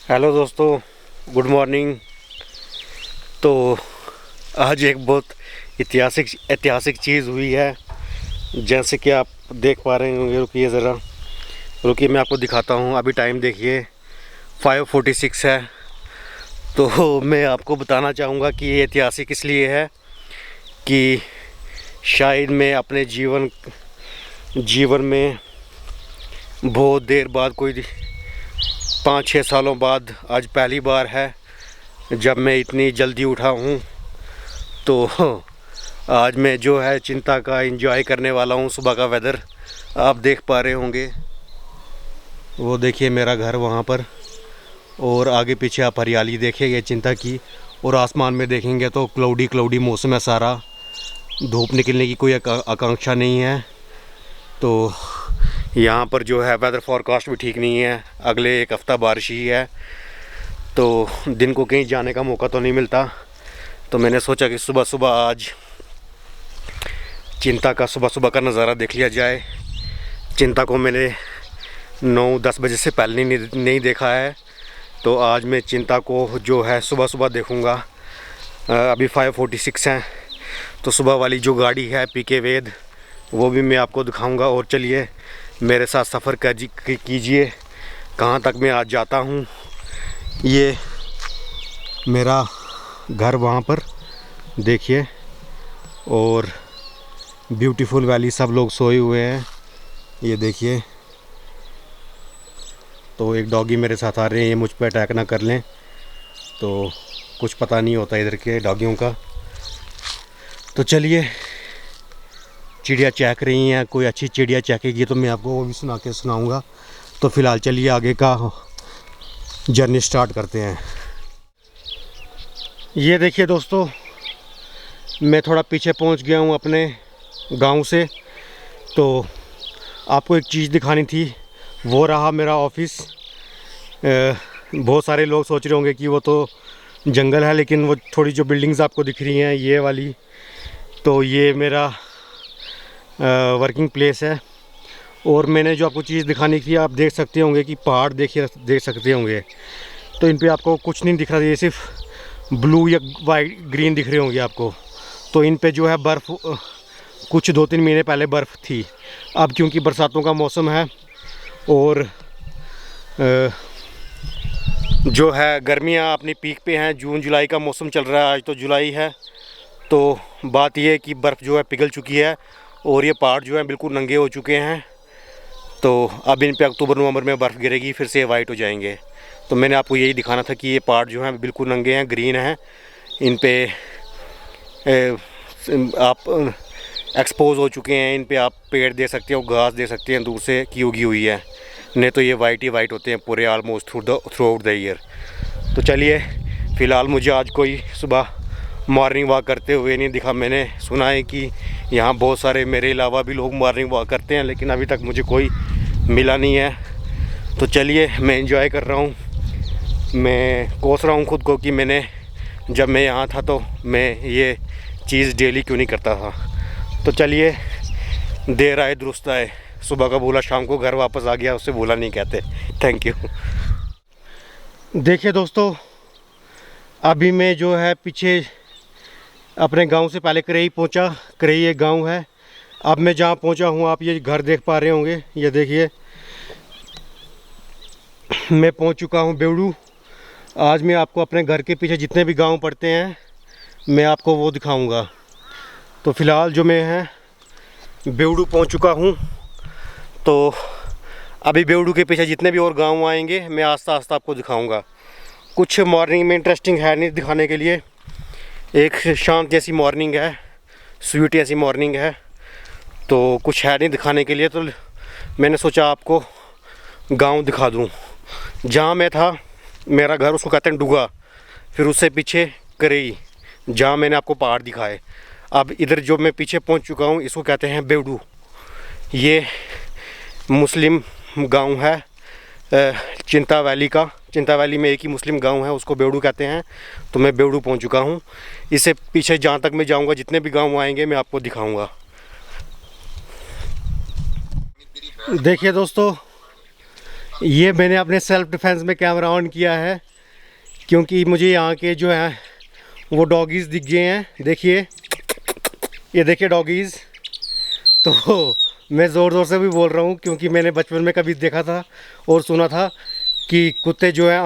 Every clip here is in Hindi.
हेलो दोस्तों, गुड मॉर्निंग। तो आज एक बहुत ऐतिहासिक चीज़ हुई है। जैसे कि आप देख पा रहे होंगे। रुकिए ज़रा, रुकिए मैं आपको दिखाता हूँ। अभी टाइम देखिए 5:46 है। तो मैं आपको बताना चाहूँगा कि ये ऐतिहासिक इसलिए है कि शायद मैं अपने जीवन में बहुत देर बाद, कोई 5-6 सालों बाद आज पहली बार है जब मैं इतनी जल्दी उठा हूँ। तो आज मैं जो है चिंता का एंजॉय करने वाला हूँ। सुबह का वेदर आप देख पा रहे होंगे। वो देखिए मेरा घर वहाँ पर, और आगे पीछे आप हरियाली देखिए चिंता की। और आसमान में देखेंगे तो क्लाउडी मौसम है सारा। धूप निकलने की कोई आकांक्षा नहीं है। तो यहाँ पर जो है वेदर फोरकास्ट भी ठीक नहीं है। अगले एक हफ़्ता बारिश ही है। तो दिन को कहीं जाने का मौका तो नहीं मिलता। तो मैंने सोचा कि सुबह सुबह आज चिंता का सुबह का नज़ारा देख लिया जाए। चिंता को मैंने 9-10 बजे से पहले नहीं देखा है। तो आज मैं चिंता को जो है सुबह देखूँगा। अभी 5:46 हैं। तो सुबह वाली जो गाड़ी है पीके वेद, वो भी मैं आपको दिखाऊंगा। और चलिए मेरे साथ सफ़र कीजिए कहाँ तक मैं आज जाता हूँ। ये मेरा घर वहाँ पर देखिए, और ब्यूटीफुल वैली, सब लोग सोए हुए हैं। ये देखिए। तो एक डॉगी मेरे साथ आ रहे हैं, ये मुझ पर अटैक ना कर लें। तो कुछ पता नहीं होता इधर के डॉगियों का। तो चलिए, चिड़िया चहक रही हैं। कोई अच्छी चिड़िया चहकेगी तो मैं आपको वो भी सुनाऊंगा। तो फ़िलहाल चलिए आगे का जर्नी स्टार्ट करते हैं। ये देखिए दोस्तों, मैं थोड़ा पीछे पहुंच गया हूं अपने गांव से। तो आपको एक चीज़ दिखानी थी, वो रहा मेरा ऑफिस। बहुत सारे लोग सोच रहे होंगे कि वो तो जंगल है, लेकिन वो थोड़ी जो बिल्डिंग्स आपको दिख रही हैं ये वाली, तो ये मेरा वर्किंग प्लेस है। और मैंने जो आपको चीज़ दिखानी थी, आप देख सकते होंगे कि पहाड़ देख सकते होंगे। तो इन पे आपको कुछ नहीं दिख रहा, ये सिर्फ ब्लू या वाइट ग्रीन दिख रहे होंगे आपको। तो इन पे जो है बर्फ़, कुछ 2-3 महीने पहले बर्फ़ थी। अब क्योंकि बरसातों का मौसम है और जो है गर्मियाँ अपनी पीक पे हैं, जून जुलाई का मौसम चल रहा है। आज तो जुलाई है। तो बात यह है कि बर्फ़ जो है पिघल चुकी है और ये पहाड़ जो है बिल्कुल नंगे हो चुके हैं। तो अब इन पे अक्टूबर नवंबर में बर्फ़ गिरेगी, फिर से वाइट हो जाएंगे। तो मैंने आपको यही दिखाना था कि ये पहाड़ जो हैं बिल्कुल नंगे हैं, ग्रीन हैं। इन पे आप एक्सपोज हो चुके हैं। इन पे आप पेड़ दे सकते हो, घास दे सकते हैं दूर से की उगी हुई है। नहीं तो ये वाइट ही वाइट होते हैं पूरे almost through out the year. तो चलिए, फ़िलहाल मुझे आज कोई सुबह मॉर्निंग वॉक करते हुए नहीं दिखा। मैंने सुना है कि यहाँ बहुत सारे मेरे अलावा भी लोग मॉर्निंग वॉक करते हैं, लेकिन अभी तक मुझे कोई मिला नहीं है। तो चलिए, मैं एंजॉय कर रहा हूँ। मैं कोस रहा हूँ खुद को कि जब मैं यहाँ था तो मैं ये चीज़ डेली क्यों नहीं करता था। तो चलिए, देर आए दुरुस्त आए। सुबह का भूला शाम को घर वापस आ गया, उससे भूला नहीं कहते। Thank you. देखिए दोस्तों, अभी मैं जो है पीछे अपने गांव से पहले करई पहुंचा। करई एक गांव है। अब मैं जहां पहुंचा हूं, आप ये घर देख पा रहे होंगे। ये देखिए, मैं पहुंच चुका हूं बेवड़ू। आज मैं आपको अपने घर के पीछे जितने भी गांव पड़ते हैं, मैं आपको वो दिखाऊंगा। तो फ़िलहाल जो मैं है बेवड़ू पहुंच चुका हूं। तो अभी बेवड़ू के पीछे जितने भी और गांव आएंगे, मैं आस्ता आस्ता आपको दिखाऊंगा। कुछ मॉर्निंग में इंटरेस्टिंग है नहीं दिखाने के लिए। एक शांत जैसी मॉर्निंग है, स्वीट ऐसी मॉर्निंग है। तो कुछ है नहीं दिखाने के लिए। तो मैंने सोचा आपको गांव दिखा दूं। जहां मैं था, मेरा घर, उसको कहते हैं डुगा। फिर उससे पीछे करई, जहां मैंने आपको पहाड़ दिखाए। अब इधर जो मैं पीछे पहुंच चुका हूं, इसको कहते हैं बेवड़ू। ये मुस्लिम गांव है चिंता वैली का। चिंता वैली में एक ही मुस्लिम गांव है, उसको बेवड़ू कहते हैं। तो मैं बेवड़ू पहुंच चुका हूं। इससे पीछे जहां तक मैं जाऊंगा, जितने भी गांव आएंगे, मैं आपको दिखाऊंगा। देखिए दोस्तों, ये मैंने अपने सेल्फ डिफेंस में कैमरा ऑन किया है, क्योंकि मुझे यहाँ के जो हैं वो डॉगीज़ दिख गए हैं। देखिए, ये देखिए डॉगीज़। तो मैं ज़ोर ज़ोर से भी बोल रहा हूँ, क्योंकि मैंने बचपन में कभी देखा था और सुना था कि कुत्ते जो है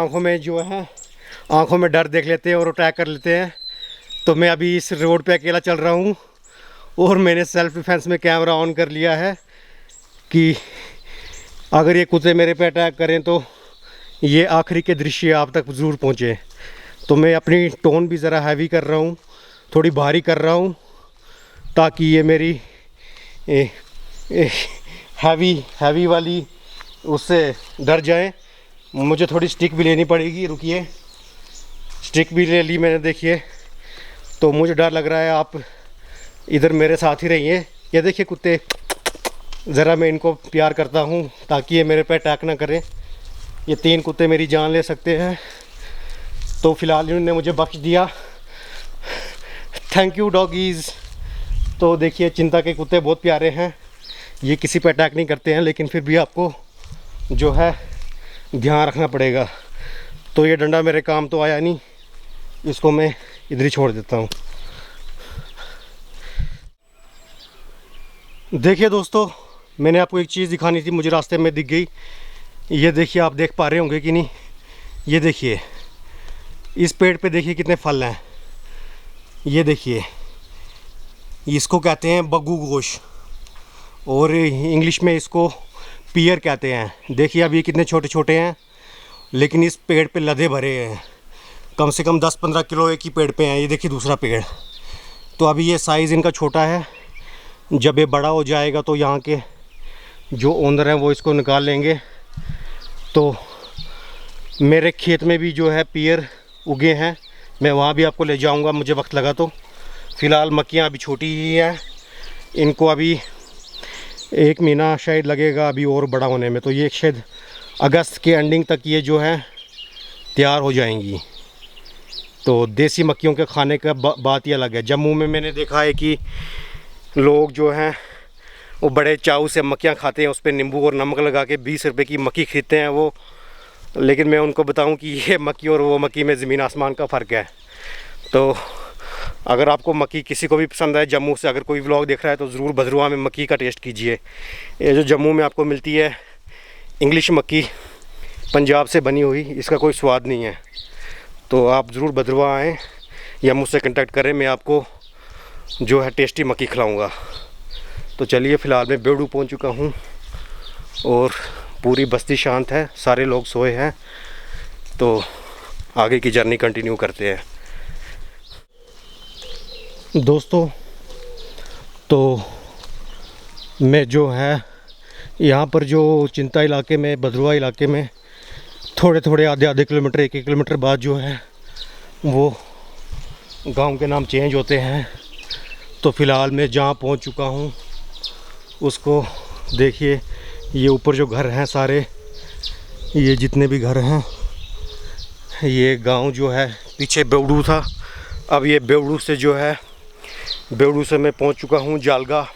आँखों में डर देख लेते हैं और अटैक कर लेते हैं। तो मैं अभी इस रोड पे अकेला चल रहा हूँ और मैंने सेल्फ डिफेंस में कैमरा ऑन कर लिया है कि अगर ये कुत्ते मेरे पे अटैक करें तो ये आखिरी के दृश्य आप तक ज़रूर पहुँचे। तो मैं अपनी टोन भी ज़रा हैवी कर रहा हूँ, थोड़ी भारी कर रहा हूँ, ताकि ये मेरी हैवी वाली उससे डर जाए। मुझे थोड़ी स्टिक भी लेनी पड़ेगी, रुकिए। स्टिक भी ले ली मैंने, देखिए। तो मुझे डर लग रहा है, आप इधर मेरे साथ ही रहिए। ये देखिए कुत्ते, ज़रा मैं इनको प्यार करता हूँ ताकि ये मेरे पे अटैक ना करें। ये 3 कुत्ते मेरी जान ले सकते हैं। तो फ़िलहाल इन्होंने मुझे बख्श दिया, थैंक यू डॉगीज़। तो देखिए, चिंता के कुत्ते बहुत प्यारे हैं, ये किसी पे अटैक नहीं करते हैं, लेकिन फिर भी आपको जो है ध्यान रखना पड़ेगा। तो ये डंडा मेरे काम तो आया नहीं, इसको मैं इधर ही छोड़ देता हूँ। देखिए दोस्तों, मैंने आपको एक चीज़ दिखानी थी, मुझे रास्ते में दिख गई। ये देखिए, आप देख पा रहे होंगे कि नहीं। ये देखिए, इस पेड़ पे देखिए कितने फल हैं। ये देखिए, इसको कहते हैं बग्गू गोश, और इंग्लिश में इसको पियर कहते हैं। देखिए अब ये कितने छोटे छोटे हैं, लेकिन इस पेड़ पे लदे भरे हैं। कम से कम 10-15 किलो एक ही पेड़ पे हैं। ये देखिए दूसरा पेड़। तो अभी ये साइज़ इनका छोटा है, जब ये बड़ा हो जाएगा तो यहाँ के जो ओनर हैं वो इसको निकाल लेंगे। तो मेरे खेत में भी जो है पियर उगे हैं, मैं वहाँ भी आपको ले जाऊँगा मुझे वक्त लगा तो। फ़िलहाल मक्खियाँ अभी छोटी ही हैं, इनको अभी 1 महीना शायद लगेगा अभी और बड़ा होने में। तो ये शायद अगस्त के एंडिंग तक ये जो है तैयार हो जाएंगी। तो देसी मक्खियों के खाने का बात ही अलग है। जम्मू में मैंने देखा है कि लोग जो हैं वो बड़े चाव से मक्खियाँ खाते हैं, उस पर नींबू और नमक लगा के 20 रुपए की मक्खी खरीदते हैं वो। लेकिन मैं उनको बताऊं कि ये मक्खी और वो मक्खी में ज़मीन आसमान का फ़र्क है। तो अगर आपको मक्खी किसी को भी पसंद है, जम्मू से अगर कोई व्लॉग देख रहा है तो ज़रूर भद्रवाह में मक्खी का टेस्ट कीजिए। ये जो जम्मू में आपको मिलती है इंग्लिश मक्खी, पंजाब से बनी हुई, इसका कोई स्वाद नहीं है। तो आप ज़रूर भद्रवाह आएँ या मुझसे कांटेक्ट करें, मैं आपको जो है टेस्टी मक्खी खिलाऊँगा। तो चलिए, फ़िलहाल मैं बेवड़ू पहुँच चुका हूँ और पूरी बस्ती शांत है, सारे लोग सोए हैं। तो आगे की जर्नी कंटिन्यू करते हैं दोस्तों। तो मैं जो है यहाँ पर जो चिंता इलाके में, भद्रवाह इलाके में थोड़े थोड़े आधे किलोमीटर 1-1 किलोमीटर बाद जो है वो गांव के नाम चेंज होते हैं। तो फ़िलहाल मैं जहाँ पहुँच चुका हूँ उसको देखिए। ये ऊपर जो घर हैं सारे, ये जितने भी घर हैं, ये गांव जो है पीछे बेवड़ू था। अब ये बेवड़ू से जो है, बेवड़ू से मैं पहुंच चुका हूं जालगा।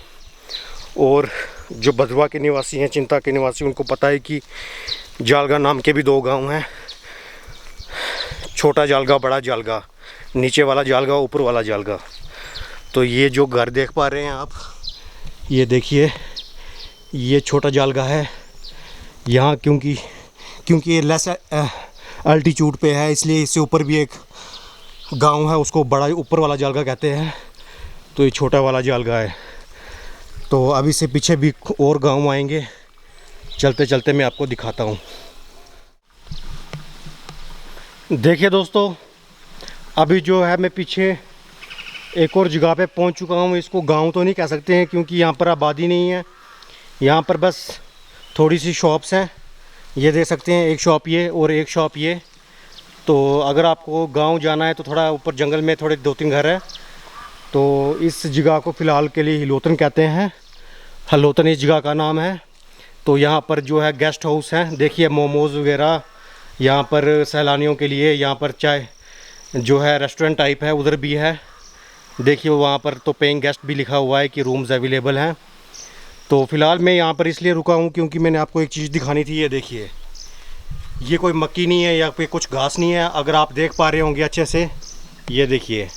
और जो भद्रवाह के निवासी हैं, चिंता के निवासी, उनको पता है कि जालगा नाम के भी 2 गांव हैं, छोटा जालगा, बड़ा जालगा, नीचे वाला जालगा, ऊपर वाला जालगा। तो ये जो घर देख पा रहे हैं आप, ये देखिए, ये छोटा जालगा है। यहाँ क्योंकि ये लेस अल्टीट्यूड पे है, इसलिए इससे ऊपर भी एक गांव है, उसको बड़ा ऊपर वाला जालगा कहते हैं। तो ये छोटा वाला जालगा है। तो अभी से पीछे भी और गांव आएंगे, चलते चलते मैं आपको दिखाता हूँ। देखिए दोस्तों, अभी जो है मैं पीछे एक और जगह पे पहुँच चुका हूँ। इसको गांव तो नहीं कह सकते हैं, क्योंकि यहाँ पर आबादी नहीं है। यहाँ पर बस थोड़ी सी शॉप्स हैं, ये देख सकते हैं, एक शॉप ये और एक शॉप ये। तो अगर आपको गांव जाना है तो थोड़ा ऊपर जंगल में थोड़े 2-3 घर हैं। तो इस जगह को फ़िलहाल के लिए हिलोतन कहते हैं, हलोतन इस जगह का नाम है। तो यहाँ पर जो है गेस्ट हाउस हैं, देखिए मोमोज़ वगैरह यहाँ पर सैलानियों के लिए। यहाँ पर चाय जो है रेस्टोरेंट टाइप है, उधर भी है। देखिए वहाँ पर तो पेइंग गेस्ट भी लिखा हुआ है कि रूम्स अवेलेबल हैं। तो फ़िलहाल मैं यहाँ पर इसलिए रुका हूँ क्योंकि मैंने आपको एक चीज़ दिखानी थी। ये देखिए, ये कोई मक्की नहीं है या फिर कुछ घास नहीं है। अगर आप देख पा रहे होंगे अच्छे से, ये देखिए,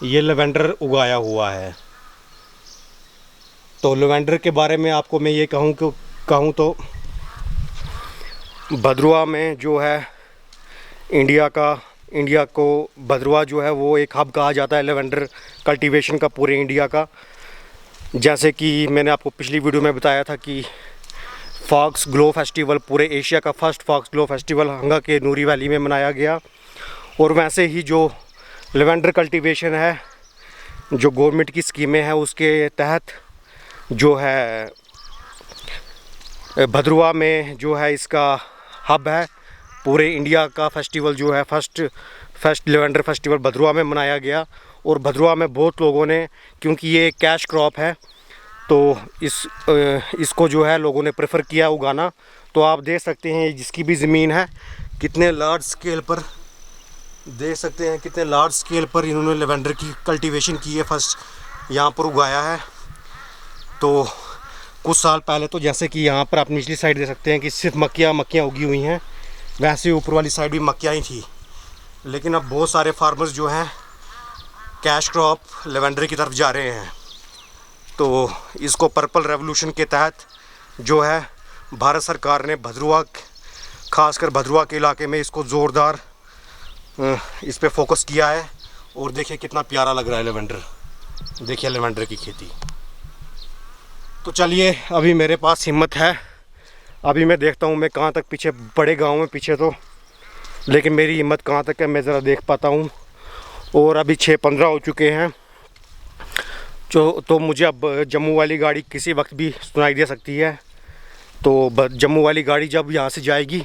ये लेवेंडर उगाया हुआ है। तो लेवेंडर के बारे में आपको मैं ये कहूँ तो भद्रवा में जो है इंडिया को भद्रवा जो है वो एक हब कहा जाता है लेवेंडर कल्टीवेशन का पूरे इंडिया का। जैसे कि मैंने आपको पिछली वीडियो में बताया था कि फॉक्स ग्लो फेस्टिवल पूरे एशिया का फर्स्ट फॉक्स ग्लो फेस्टिवल हंगा के नूरी वैली में मनाया गया। और वैसे ही जो लेवेंडर कल्टीवेशन है, जो गवर्नमेंट की स्कीमें हैं उसके तहत जो है भद्रवा में जो है इसका हब है। पूरे इंडिया का फेस्टिवल जो है फर्स्ट लेवेंडर फेस्टिवल भद्रवा में मनाया गया। और भद्रवा में बहुत लोगों ने, क्योंकि ये कैश क्रॉप है तो इसको जो है लोगों ने प्रेफर किया उगाना। तो आप देख सकते हैं जिसकी भी ज़मीन है कितने लार्ज स्केल पर, देख सकते हैं कितने लार्ज स्केल पर इन्होंने लेवेंडर की कल्टीवेशन की है, फर्स्ट यहाँ पर उगाया है। तो कुछ साल पहले तो जैसे कि यहाँ पर आप निचली साइड देख सकते हैं कि सिर्फ मक्कियाँ उगी हुई हैं, वैसे ऊपर वाली साइड भी मक्कियाँ ही थी। लेकिन अब बहुत सारे फार्मर्स जो हैं कैश क्रॉप लेवेंडर की तरफ जा रहे हैं। तो इसको पर्पल रेवोल्यूशन के तहत जो है भारत सरकार ने भद्रवा, खासकर भद्रवा के इलाके में इसको ज़ोरदार इस पे फोकस किया है। और देखिए कितना प्यारा लग रहा है लेवेंडर, देखिए लेवेंडर की खेती। तो चलिए, अभी मेरे पास हिम्मत है, अभी मैं देखता हूँ मैं कहाँ तक पीछे, बड़े गांव में पीछे तो, लेकिन मेरी हिम्मत कहाँ तक है मैं ज़रा देख पाता हूँ। और अभी 6:15 हो चुके हैं। तो मुझे अब जम्मू वाली गाड़ी किसी वक्त भी सुनाई दे सकती है। तो जम्मू वाली गाड़ी जब यहाँ से जाएगी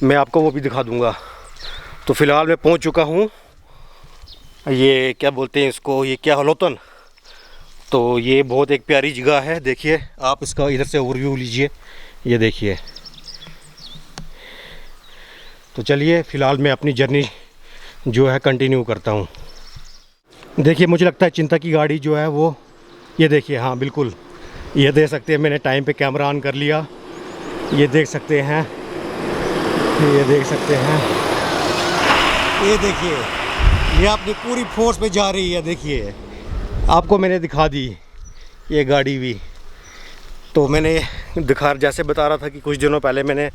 मैं आपको वो भी दिखा दूँगा। तो फ़िलहाल मैं पहुँच चुका हूँ, ये क्या बोलते हैं इसको, ये क्या हलोतन। तो ये बहुत एक प्यारी जगह है, देखिए आप इसका इधर से ओवरव्यू लीजिए, ये देखिए। तो चलिए फ़िलहाल मैं अपनी जर्नी जो है कंटिन्यू करता हूँ। देखिए मुझे लगता है चिंता की गाड़ी जो है वो, ये देखिए, हाँ बिल्कुल, ये देख सकते हैं मैंने टाइम पे कैमरा ऑन कर लिया, ये देख सकते हैं, ये देख सकते हैं, ये देखिए ये अपनी पूरी फोर्स पे जा रही है। देखिए आपको मैंने दिखा दी ये गाड़ी भी। तो मैंने जैसे बता रहा था कि कुछ दिनों पहले मैंने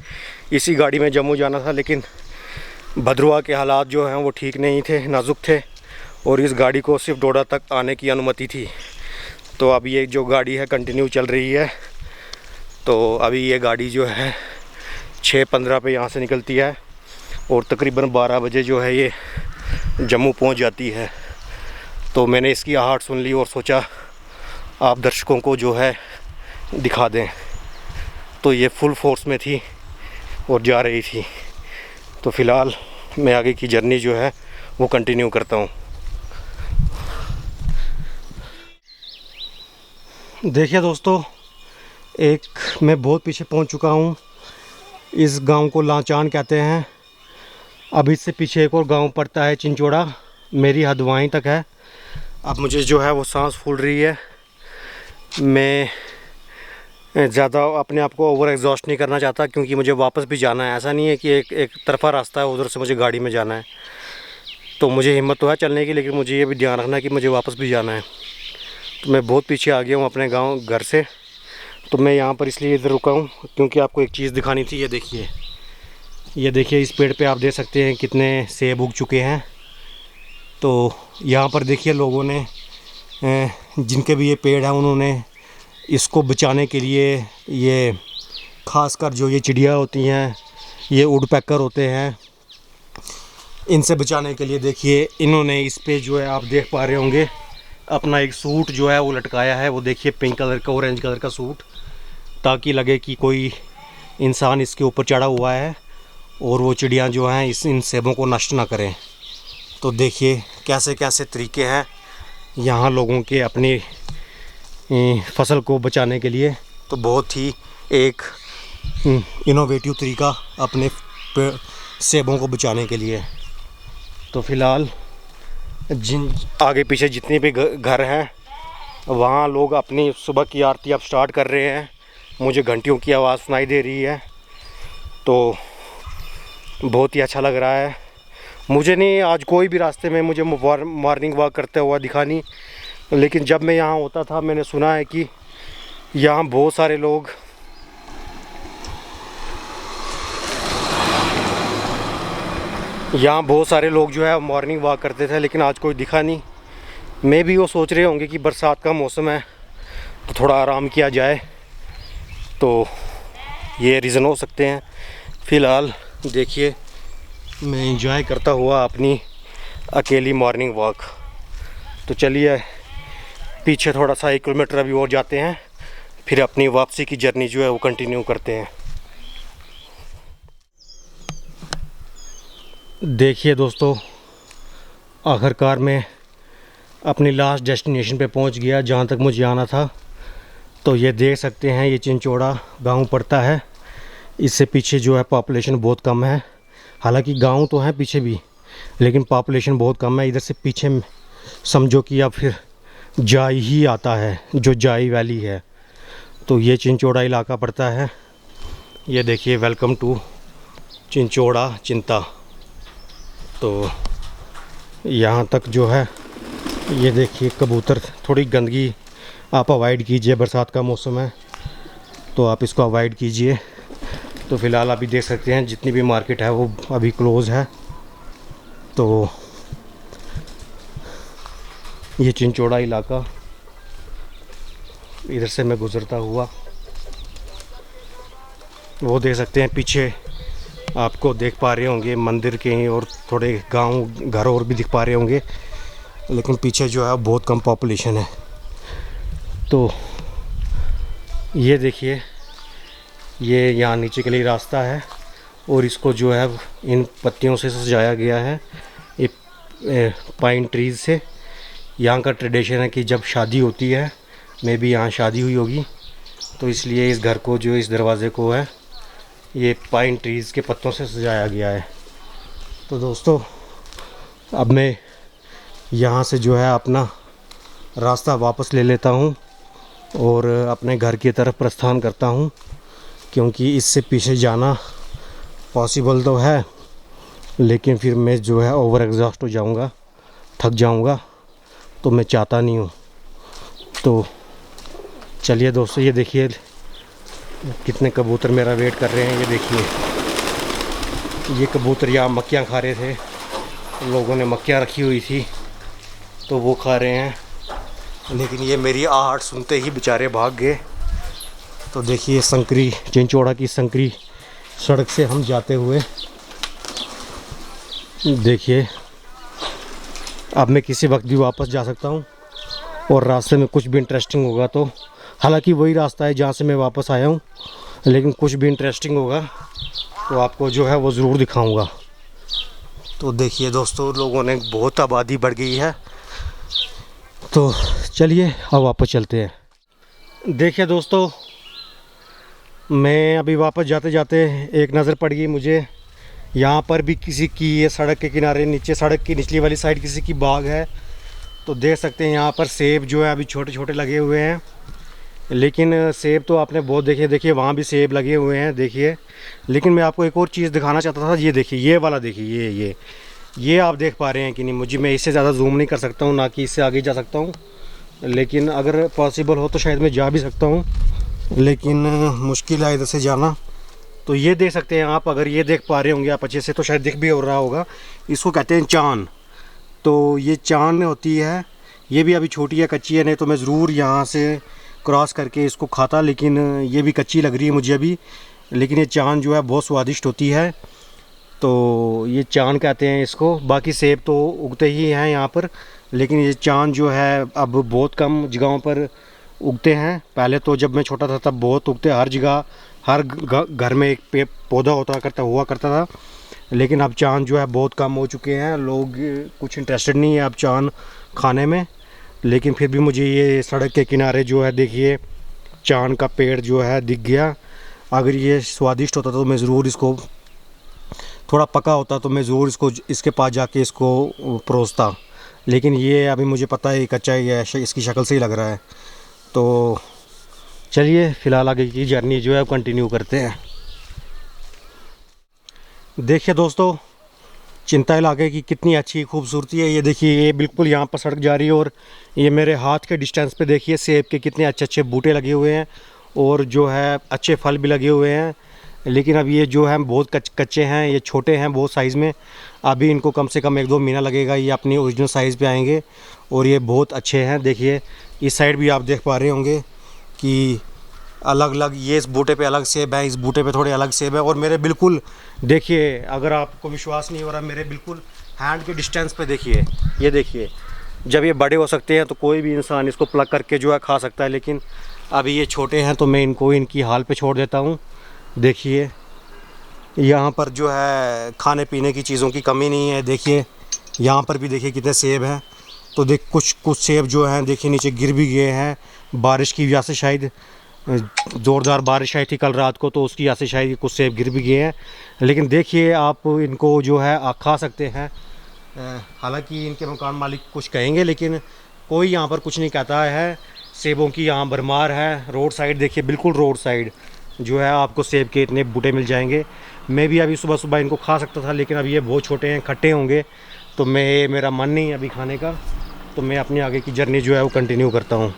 इसी गाड़ी में जम्मू जाना था, लेकिन भद्रवा के हालात जो हैं वो ठीक नहीं थे, नाजुक थे, और इस गाड़ी को सिर्फ डोडा तक आने की अनुमति थी। तो अब ये जो गाड़ी है कंटिन्यू चल रही है। तो अभी ये गाड़ी जो है 6:15 पे यहाँ से निकलती है और तकरीबन 12 बजे जो है ये जम्मू पहुँच जाती है। तो मैंने इसकी आहट सुन ली और सोचा आप दर्शकों को जो है दिखा दें। तो ये फुल फोर्स में थी और जा रही थी। तो फ़िलहाल मैं आगे की जर्नी जो है वो कंटिन्यू करता हूँ। देखिए दोस्तों, मैं बहुत पीछे पहुँच चुका हूँ। इस गांव को लाचान कहते हैं। अब इससे पीछे एक और गांव पड़ता है चिंचोड़ा, मेरी हद वहीं तक है। अब मुझे जो है वो सांस फूल रही है। मैं ज़्यादा अपने आप को ओवर एग्जॉस्ट नहीं करना चाहता, क्योंकि मुझे वापस भी जाना है। ऐसा नहीं है कि एक तरफा रास्ता है, उधर से मुझे गाड़ी में जाना है। तो मुझे हिम्मत तो है चलने की, लेकिन मुझे ये भी ध्यान रखना है कि मुझे वापस भी जाना है। तो मैं बहुत पीछे आ गया हूँ अपने घर से। तो मैं यहाँ पर इसलिए इधर रुका हूँ क्योंकि आपको एक चीज़ दिखानी थी। ये देखिए इस पेड़ पे आप देख सकते हैं कितने सेब उग चुके हैं। तो यहाँ पर देखिए लोगों ने, जिनके भी ये पेड़ हैं, उन्होंने इसको बचाने के लिए, ये खासकर जो ये चिड़िया होती हैं, ये वुडपेकर होते हैं, इनसे बचाने के लिए देखिए इन्होंने इस पे जो है आप देख पा रहे होंगे अपना एक सूट जो है वो लटकाया है। वो देखिए पिंक कलर का, ऑरेंज कलर का सूट, ताकि लगे कि कोई इंसान इसके ऊपर चढ़ा हुआ है और वो चिड़ियाँ जो हैं इन सेबों को नष्ट ना करें। तो देखिए कैसे कैसे तरीके हैं यहाँ लोगों के अपनी फसल को बचाने के लिए। तो बहुत ही एक इनोवेटिव तरीका अपने सेबों को बचाने के लिए। तो फ़िलहाल जिन आगे पीछे जितने भी घर हैं वहाँ लोग अपनी सुबह की आरती अब स्टार्ट कर रहे हैं। मुझे घंटियों की आवाज़ सुनाई दे रही है। तो बहुत ही अच्छा लग रहा है। मुझे नहीं आज कोई भी रास्ते में मुझे मॉर्निंग वॉक करते हुआ दिखा नहीं, लेकिन जब मैं यहाँ होता था मैंने सुना है कि यहाँ बहुत सारे लोग जो है मॉर्निंग वॉक करते थे, लेकिन आज कोई दिखा नहीं। मैं भी वो सोच रहे होंगे कि बरसात का मौसम है तो थोड़ा आराम किया जाए, तो ये रीज़न हो सकते हैं। फ़िलहाल देखिए मैं इंजॉय करता हुआ अपनी अकेली मॉर्निंग वॉक। तो चलिए पीछे थोड़ा सा 1 किलोमीटर अभी और जाते हैं, फिर अपनी वापसी की जर्नी जो है वो कंटिन्यू करते हैं। देखिए दोस्तों, आखिरकार मैं अपनी लास्ट डेस्टिनेशन पे पहुंच गया जहां तक मुझे आना था। तो ये देख सकते हैं, ये चिंचोड़ा गांव पड़ता है। इससे पीछे जो है पॉपुलेशन बहुत कम है, हालांकि गांव तो है पीछे भी, लेकिन पॉपुलेशन बहुत कम है। इधर से पीछे समझो कि अब फिर जाई ही आता है, जो जाई वैली है। तो ये चिंचोड़ा इलाका पड़ता है। ये देखिए, वेलकम टू चिंचोड़ा चिंता। तो यहाँ तक जो है ये देखिए कबूतर, थोड़ी गंदगी आप अवॉइड कीजिए, बरसात का मौसम है तो आप इसको अवॉइड कीजिए। तो फ़िलहाल अभी देख सकते हैं जितनी भी मार्केट है वो अभी क्लोज़ है। तो ये चिंचोड़ा इलाका, इधर से मैं गुज़रता हुआ वो देख सकते हैं पीछे, आपको देख पा रहे होंगे मंदिर के और थोड़े गांव घर और भी दिख पा रहे होंगे, लेकिन पीछे जो है बहुत कम पॉपुलेशन है। तो ये देखिए, ये यहाँ नीचे के लिए रास्ता है और इसको जो है इन पत्तियों से सजाया गया है, ये पाइन ट्रीज़ से। यहाँ का ट्रेडिशन है कि जब शादी होती है, मैं भी यहाँ शादी हुई होगी, तो इसलिए इस घर को जो इस दरवाज़े को है ये पाइन ट्रीज़ के पत्तों से सजाया गया है। तो दोस्तों, अब मैं यहाँ से जो है अपना रास्ता वापस ले लेता हूँ और अपने घर की तरफ प्रस्थान करता हूँ, क्योंकि इससे पीछे जाना पॉसिबल तो है, लेकिन फिर मैं जो है ओवर एग्जॉस्ट हो जाऊँगा, थक जाऊँगा, तो मैं चाहता नहीं हूँ। तो चलिए दोस्तों, ये देखिए कितने कबूतर मेरा वेट कर रहे हैं। ये देखिए, ये कबूतर यहाँ मक्खियाँ खा रहे थे, लोगों ने मक्खियाँ रखी हुई थी तो वो खा रहे हैं, लेकिन ये मेरी आहट सुनते ही बेचारे भाग गए। तो देखिए संकरी, चिंचोड़ा की संकरी सड़क से हम जाते हुए, देखिए अब मैं किसी वक्त भी वापस जा सकता हूँ और रास्ते में कुछ भी इंटरेस्टिंग होगा तो, हालांकि वही रास्ता है जहाँ से मैं वापस आया हूँ, लेकिन कुछ भी इंटरेस्टिंग होगा तो आपको जो है वो ज़रूर दिखाऊंगा। तो देखिए दोस्तों, लोगों ने बहुत आबादी बढ़ गई है, तो चलिए अब वापस चलते हैं। देखिए दोस्तों, मैं अभी वापस जाते जाते एक नज़र पड़ गई मुझे, यहाँ पर भी किसी की, ये सड़क के किनारे नीचे सड़क की निचली वाली साइड किसी की बाग है। तो देख सकते हैं यहाँ पर सेब जो है अभी छोटे छोटे लगे हुए हैं, लेकिन सेब तो आपने बहुत देखे। देखिए वहाँ भी सेब लगे हुए हैं, देखिए। लेकिन मैं आपको एक और चीज़ दिखाना चाहता था, ये देखिए, ये वाला देखिए, ये आप देख पा रहे हैं कि नहीं, मुझे, मैं इससे ज़्यादा जूम नहीं कर सकता हूँ, ना कि इससे आगे जा सकता हूँ, लेकिन अगर पॉसिबल हो तो शायद मैं जा भी सकता हूँ, लेकिन मुश्किल है इधर से जाना। तो ये देख सकते हैं आप, अगर ये देख पा रहे होंगे आप अच्छे से, तो शायद दिख भी हो रहा होगा, इसको कहते हैं चान। तो ये चान होती है, ये भी अभी छोटी है, कच्ची है, नहीं तो मैं ज़रूर यहाँ से क्रॉस करके इसको खाता, लेकिन ये भी कच्ची लग रही है मुझे अभी। लेकिन ये चान जो है बहुत स्वादिष्ट होती है, तो ये चान कहते हैं इसको। बाकी सेब तो उगते ही हैं यहाँ पर, लेकिन ये चान जो है अब बहुत कम जगहों पर उगते हैं। पहले तो जब मैं छोटा था तब बहुत उगते, हर जगह, हर घर में एक पौधा हुआ करता था, लेकिन अब चान जो है बहुत कम हो चुके हैं, लोग कुछ इंटरेस्टेड नहीं है अब चान खाने में। लेकिन फिर भी मुझे ये सड़क के किनारे जो है देखिए चान का पेड़ जो है दिख गया। अगर ये स्वादिष्ट होता तो मैं ज़रूर इसको, थोड़ा पका होता तो मैं ज़रूर इसको, इसके पास जाके इसको परोसता, लेकिन ये अभी मुझे पता है कच्चा ही है, इसकी शक्ल से ही लग रहा है। तो चलिए फ़िलहाल आगे की जर्नी जो है कंटिन्यू करते हैं। देखिए दोस्तों, चिंता इलाके की कितनी अच्छी खूबसूरती है। ये देखिए, ये बिल्कुल यहाँ पर सड़क जा रही है और ये मेरे हाथ के डिस्टेंस पे देखिए सेब के कितने अच्छे अच्छे बूटे लगे हुए हैं और जो है अच्छे फल भी लगे हुए हैं। लेकिन अब ये जो है बहुत कच्चे हैं, ये छोटे हैं बहुत साइज़ में। अभी इनको कम से कम 1-2 महीना लगेगा, ये अपनी ओरिजिनल साइज़ पे आएंगे और ये बहुत अच्छे हैं। देखिए इस साइड भी आप देख पा रहे होंगे कि अलग अलग, ये इस बूटे पे अलग सेब है, इस बूटे पे थोड़े अलग सेब है। और मेरे बिल्कुल देखिए, अगर आपको विश्वास नहीं हो रहा, मेरे बिल्कुल हैंड के डिस्टेंस पे देखिए, ये देखिए। जब ये बड़े हो सकते हैं तो कोई भी इंसान इसको प्लग करके जो है खा सकता है, लेकिन अभी ये छोटे हैं तो मैं इनको इनकी हाल पे छोड़ देता हूँ। देखिए यहाँ पर जो है खाने पीने की चीज़ों की कमी नहीं है। देखिए यहाँ पर भी देखिए कितने सेब हैं। तो देख कुछ सेब जो हैं देखिए नीचे गिर भी गए हैं बारिश की वजह से, शायद ज़ोरदार बारिश आई थी कल रात को, तो उसकी वजह से शायद कुछ सेब गिर भी गए हैं। लेकिन देखिए आप इनको जो है आप खा सकते हैं। हालांकि इनके मकान मालिक कुछ कहेंगे, लेकिन कोई यहाँ पर कुछ नहीं कहता है। सेबों की यहाँ भरमार है। रोड साइड देखिए, बिल्कुल रोड साइड जो है आपको सेब के इतने बूटे मिल जाएंगे। मैं भी अभी सुबह सुबह इनको खा सकता था, लेकिन अभी ये बहुत छोटे हैं, खट्टे होंगे, तो मेरा मन नहीं है अभी खाने का। तो मैं अपनी आगे की जर्नी जो है वो कंटिन्यू करता हूँ।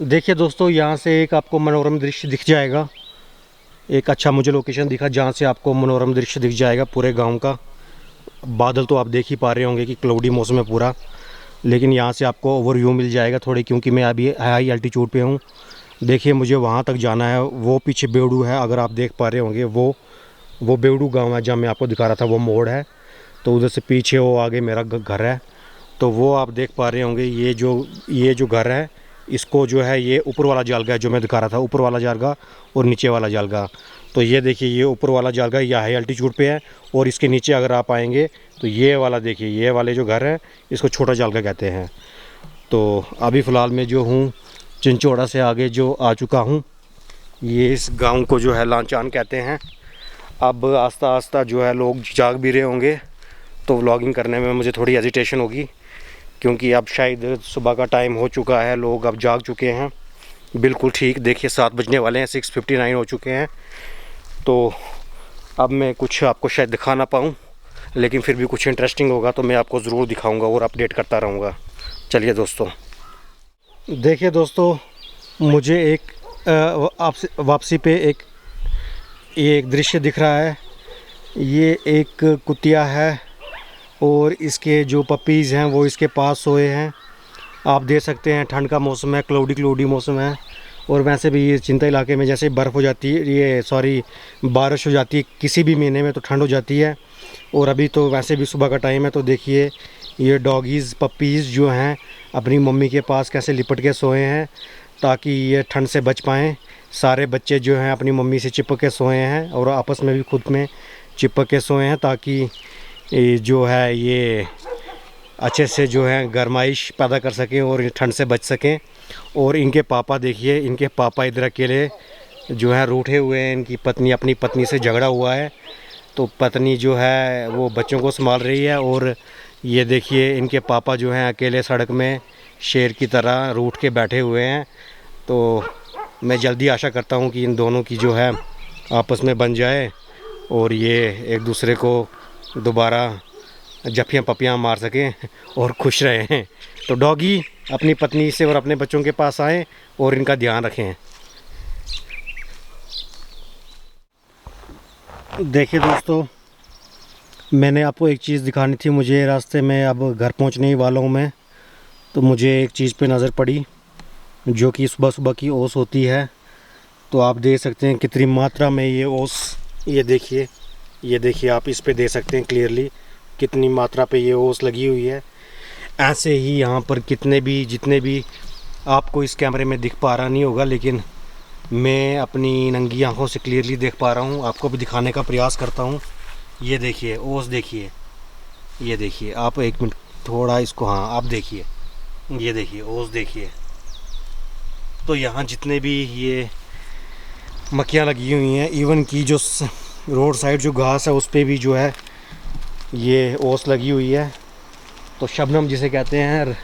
देखिए दोस्तों, यहाँ से एक आपको मनोरम दृश्य दिख जाएगा। एक अच्छा मुझे लोकेशन दिखा जहाँ से आपको मनोरम दृश्य दिख जाएगा पूरे गांव का। बादल तो आप देख ही पा रहे होंगे कि क्लाउडी मौसम है पूरा, लेकिन यहाँ से आपको ओवरव्यू मिल जाएगा थोड़ी, क्योंकि मैं अभी हाई एल्टीट्यूड पे हूँ। देखिए मुझे वहाँ तक जाना है। वो पीछे बेवड़ू है, अगर आप देख पा रहे होंगे, वो बेवड़ू गाँव है जहाँ मैं आपको दिखा रहा था, वो मोड़ है। तो उधर से पीछे वो आगे मेरा घर है। तो वो आप देख पा रहे होंगे, ये जो घर है, इसको जो है ये ऊपर वाला जालगा है जो मैं दिखा रहा था, ऊपर वाला जालगा और नीचे वाला जालगा। तो ये देखिए, ये ऊपर वाला जालगा ये हाई एल्टीट्यूड पे है, और इसके नीचे अगर आप आएंगे तो ये वाला देखिए, ये वाले जो घर है इसको छोटा जालगा कहते हैं। तो अभी फ़िलहाल मैं जो हूँ चिंचोड़ा से आगे जो आ चुका हूँ। ये इस गाँव को जो है लांचान कहते हैं। अब आस्ता आस्ता जो है लोग जाग भी रहे होंगे, तो व्लॉगिंग करने में मुझे थोड़ी हेजिटेशन होगी, क्योंकि अब शायद सुबह का टाइम हो चुका है, लोग अब जाग चुके हैं। बिल्कुल ठीक, देखिए 7 बजने वाले हैं, 6:59 हो चुके हैं। तो अब मैं कुछ आपको शायद दिखा ना पाऊँ, लेकिन फिर भी कुछ इंटरेस्टिंग होगा तो मैं आपको ज़रूर दिखाऊंगा और अपडेट करता रहूँगा। चलिए दोस्तों, देखिए दोस्तों, मुझे एक वापसी पे एक दृश्य दिख रहा है। ये एक कुतिया है और इसके जो पपीज़ हैं वो इसके पास सोए हैं। आप देख सकते हैं ठंड का मौसम है, क्लाउडी मौसम है। और वैसे भी ये चिंता इलाके में जैसे बर्फ़ हो जाती है, बारिश हो जाती है किसी भी महीने में, तो ठंड हो जाती है। और अभी तो वैसे भी सुबह का टाइम है। तो देखिए ये डॉगीज़ पपीज़ जो हैं अपनी मम्मी के पास कैसे लिपट के सोए हैं, ताकि ये ठंड से बच पाएँ। सारे बच्चे जो हैं अपनी मम्मी से चिपक के सोए हैं और आपस में भी खुद में चिपक के सोए हैं, ताकि जो है ये अच्छे से जो है गरमाइश पैदा कर सकें और ठंड से बच सकें। और इनके पापा देखिए, इनके पापा इधर अकेले जो है रूठे हुए हैं। इनकी पत्नी, अपनी पत्नी से झगड़ा हुआ है, तो पत्नी जो है वो बच्चों को संभाल रही है। और ये देखिए इनके पापा जो हैं अकेले सड़क में शेर की तरह रूठ के बैठे हुए हैं। तो मैं जल्दी आशा करता हूँ कि इन दोनों की जो है आपस में बन जाए और ये एक दूसरे को दोबारा जफियाँ पपियाँ मार सकें और खुश रहें। तो डॉगी अपनी पत्नी से और अपने बच्चों के पास आएँ और इनका ध्यान रखें। देखिए दोस्तों, मैंने आपको एक चीज़ दिखानी थी। मुझे रास्ते में अब घर पहुंचने ही वाला हूं मैं, तो मुझे एक चीज़ पे नज़र पड़ी जो कि सुबह सुबह की ओस होती है। तो आप देख सकते हैं कितनी मात्रा में ये ओस, ये देखिए आप इस पे देख सकते हैं क्लियरली कितनी मात्रा पे ये ओस लगी हुई है। ऐसे ही यहाँ पर जितने भी आपको इस कैमरे में दिख पा रहा नहीं होगा, लेकिन मैं अपनी नंगी आंखों से क्लियरली देख पा रहा हूँ। आपको भी दिखाने का प्रयास करता हूँ। ये देखिए ओस, देखिए ये देखिए आप, एक मिनट थोड़ा इसको, हाँ आप देखिए, ये देखिए ओस देखिए। तो यहाँ जितने भी ये मक्खियाँ लगी हुई हैं, इवन की जो रोड साइड जो घास है उस पर भी जो है ये ओस लगी हुई है। तो शबनम जिसे कहते हैं।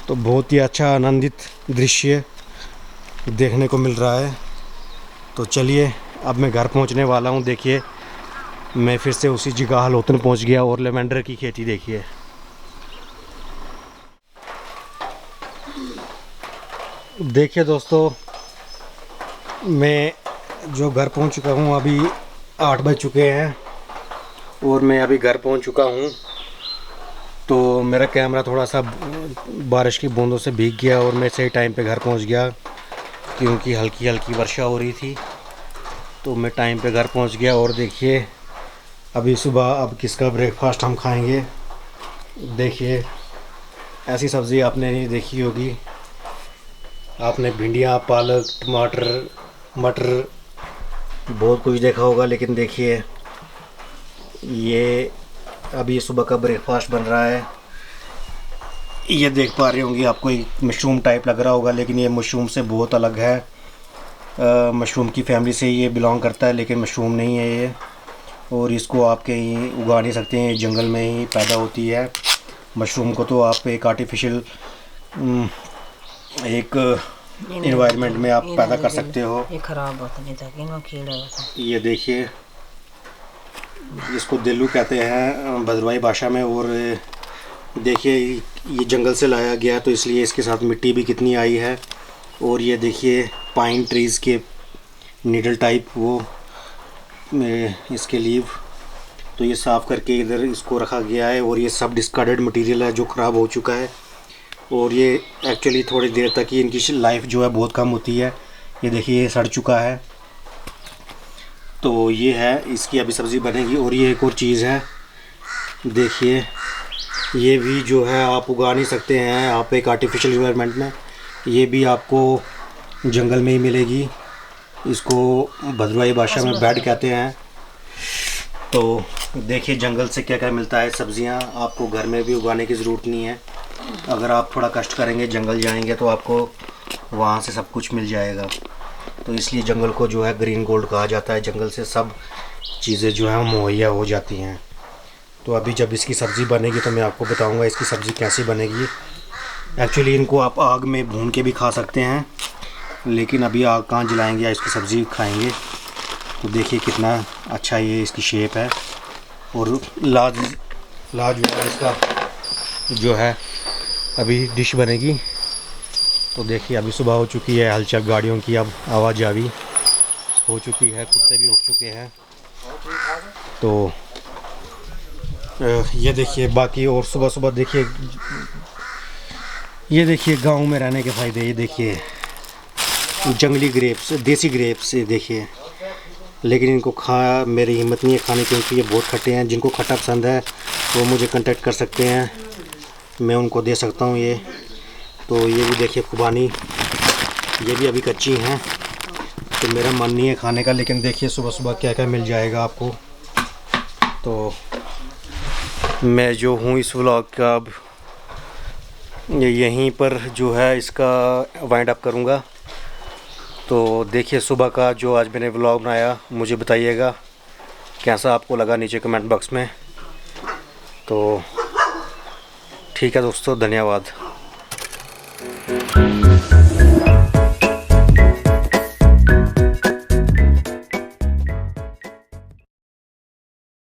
तो बहुत ही अच्छा आनंदित दृश्य देखने को मिल रहा है। तो चलिए अब मैं घर पहुंचने वाला हूं। देखिए मैं फिर से उसी जगह हलोतन पहुंच गया और लेवेंडर की खेती देखिए। देखिए दोस्तों, मैं जो घर पहुंच चुका हूं, अभी 8 बज चुके हैं और मैं अभी घर पहुंच चुका हूं। तो मेरा कैमरा थोड़ा सा बारिश की बूंदों से भीग गया और मैं सही टाइम पे घर पहुंच गया, क्योंकि हल्की हल्की वर्षा हो रही थी। तो मैं टाइम पे घर पहुंच गया। और देखिए अभी सुबह अब किसका ब्रेकफास्ट हम खाएंगे। देखिए ऐसी सब्ज़ी आपने नहीं देखी होगी। आपने भिंडियाँ, पालक, टमाटर, मटर बहुत कुछ देखा होगा, लेकिन देखिए ये अभी सुबह का ब्रेकफास्ट बन रहा है। ये देख पा रहे होंगे, आपको एक मशरूम टाइप लग रहा होगा, लेकिन ये मशरूम से बहुत अलग है। मशरूम की फैमिली से ये बिलोंग करता है, लेकिन मशरूम नहीं है ये। और इसको आप कहीं उगा नहीं सकते हैं, जंगल में ही पैदा होती है। मशरूम को तो आप एक आर्टिफिशियल एक इन्वायरमेंट में आप पैदा कर सकते हो। ये खराब होता नहीं था कि इनमें कीड़ा होता। ये देखिए इसको दिल्लू कहते हैं भद्रवाही भाषा में। और देखिए ये जंगल से लाया गया, तो इसलिए इसके साथ मिट्टी भी कितनी आई है। और ये देखिए पाइन ट्रीज़ के नीडल टाइप वो इसके लीव, तो ये साफ़ करके इधर इसको रखा गया है। और ये सब डिस्कार्डेड मटेरियल है जो ख़राब हो चुका है। और ये एक्चुअली थोड़ी देर तक ही इनकी लाइफ जो है बहुत कम होती है। ये देखिए ये सड़ चुका है। तो ये है, इसकी अभी सब्ज़ी बनेगी। और ये एक और चीज़ है, देखिए ये भी जो है आप उगा नहीं सकते हैं आप एक आर्टिफिशियल इन्वायरमेंट में। ये भी आपको जंगल में ही मिलेगी। इसको भद्रवाही भाषा में बैड कहते हैं। तो देखिए जंगल से क्या क्या मिलता है सब्ज़ियाँ, आपको घर में भी उगाने की ज़रूरत नहीं है। अगर आप थोड़ा कष्ट करेंगे, जंगल जाएंगे, तो आपको वहाँ से सब कुछ मिल जाएगा। तो इसलिए जंगल को जो है ग्रीन गोल्ड कहा जाता है। जंगल से सब चीज़ें जो है मुहैया हो जाती हैं। तो अभी जब इसकी सब्ज़ी बनेगी तो मैं आपको बताऊंगा इसकी सब्ज़ी कैसी बनेगी। एक्चुअली इनको आप आग में भून के भी खा सकते हैं, लेकिन अभी आग कहाँ जलाएंगे या इसकी सब्ज़ी खाएंगे। तो देखिए कितना अच्छा ये इसकी शेप है और लाजवाब इसका जो है अभी डिश बनेगी। तो देखिए अभी सुबह हो चुकी है, हलचल गाड़ियों की अब आवाजावी हो चुकी है, कुत्ते भी उठ चुके हैं। तो ये देखिए बाकी। और सुबह सुबह देखिए, ये देखिए गांव में रहने के फ़ायदे। ये देखिए जंगली ग्रेप्स, देसी ग्रेप्स, ये देखिए। लेकिन इनको मेरी हिम्मत नहीं है खाने की, क्योंकि ये बहुत खट्टे हैं। जिनको खट्टा पसंद है वो मुझे कांटेक्ट कर सकते हैं, मैं उनको दे सकता हूँ ये। तो ये भी देखिए खुबानी, ये भी अभी कच्ची हैं, तो मेरा मन नहीं है खाने का। लेकिन देखिए सुबह सुबह क्या क्या मिल जाएगा आपको। तो मैं जो हूँ इस व्लॉग का अब यहीं पर जो है इसका वाइंड अप करूँगा। तो देखिए सुबह का जो आज मैंने व्लॉग बनाया, मुझे बताइएगा कैसा आपको लगा नीचे कमेंट बॉक्स में। तो ठीक है दोस्तों, धन्यवाद।